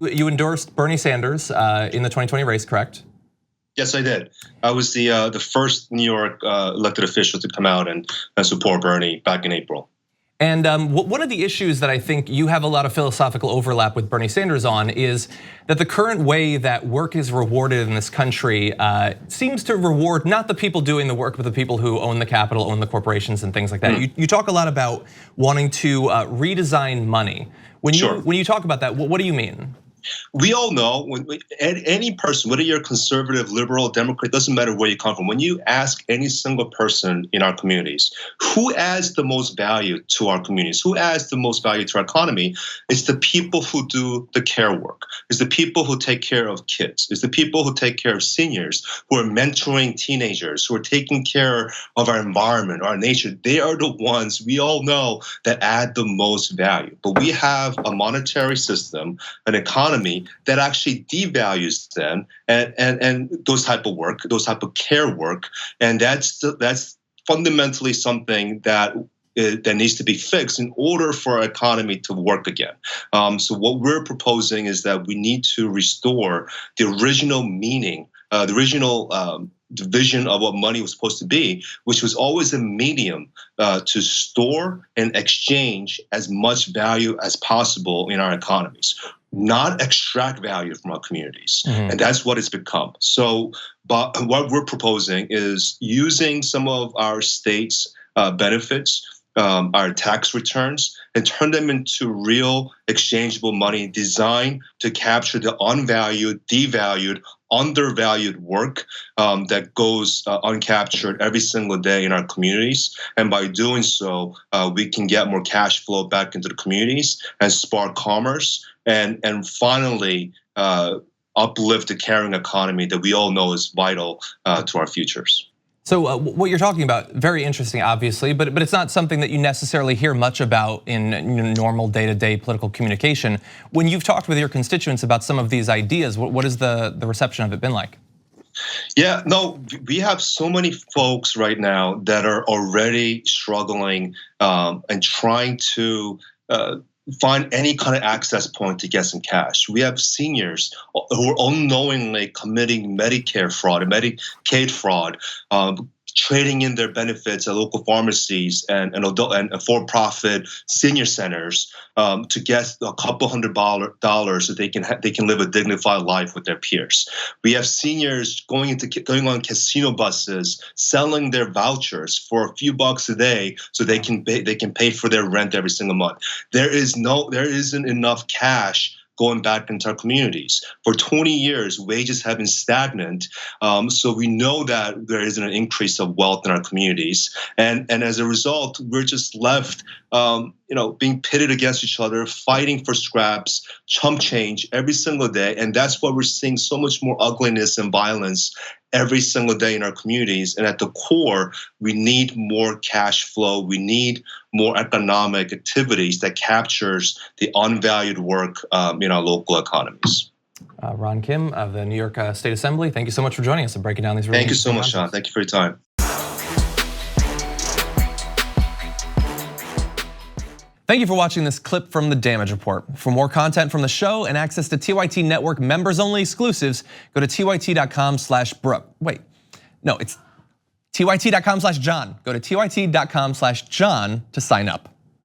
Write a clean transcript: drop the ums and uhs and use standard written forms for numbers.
You endorsed Bernie Sanders in the 2020 race, correct? Yes, I did. I was the first New York elected official to come out and support Bernie back in April. And one of the issues that I think you have a lot of philosophical overlap with Bernie Sanders on is that the current way that work is rewarded in this country seems to reward not the people doing the work, but the people who own the capital, own the corporations and things like that. You talk a lot about wanting to redesign money. When you talk about that, what do you mean? We all know any person, whether you're conservative, liberal, Democrat, doesn't matter where you come from. When you ask any single person in our communities, who adds the most value to our communities, who adds the most value to our economy, it's the people who do the care work. It's the people who take care of kids. It's the people who take care of seniors, who are mentoring teenagers, who are taking care of our environment, our nature. They are the ones we all know that add the most value. But we have a monetary system, an economy that actually devalues them and those type of work, those type of care work, and that's fundamentally something that needs to be fixed in order for our economy to work again. So what we're proposing is that we need to restore the original meaning, the original vision of what money was supposed to be, which was always a medium to store and exchange as much value as possible in our economies, not extract value from our communities. And that's what it's become. So, but what we're proposing is using some of our state's benefits, our tax returns, and turn them into real exchangeable money designed to capture the unvalued, devalued, undervalued work that goes uncaptured every single day in our communities. And by doing so, we can get more cash flow back into the communities and spark commerce and finally uplift the caring economy that we all know is vital to our futures. So what you're talking about, very interesting, obviously, but it's not something that you necessarily hear much about in normal day-to-day political communication. When you've talked with your constituents about some of these ideas, what has the reception of it been like? Yeah, no, we have so many folks right now that are already struggling and trying to find any kind of access point to get some cash. We have seniors who are unknowingly committing Medicare fraud and Medicaid fraud, trading in their benefits at local pharmacies and for-profit senior centers to get a couple $100 so they can live a dignified life with their peers. We have seniors going on casino buses, selling their vouchers for a few bucks a day so they can pay for their rent every single month. There isn't enough cash going back into our communities. For 20 years, wages have been stagnant. So we know that there isn't an increase of wealth in our communities. And as a result, we're just left being pitted against each other, fighting for scraps, chump change every single day. And that's why we're seeing so much more ugliness and violence every single day in our communities. And at the core, we need more cash flow. We need more economic activities that captures the unvalued work in our local economies. Ron Kim of the New York State Assembly, thank you so much for joining us and breaking down these really Thank you so much, Sean. Thank you for your time. Thank you for watching this clip from the Damage Report. For more content from the show and access to TYT Network members-only exclusives, go to tyt.com/Brooke. Wait, no, it's tyt.com/John. Go to tyt.com/John to sign up.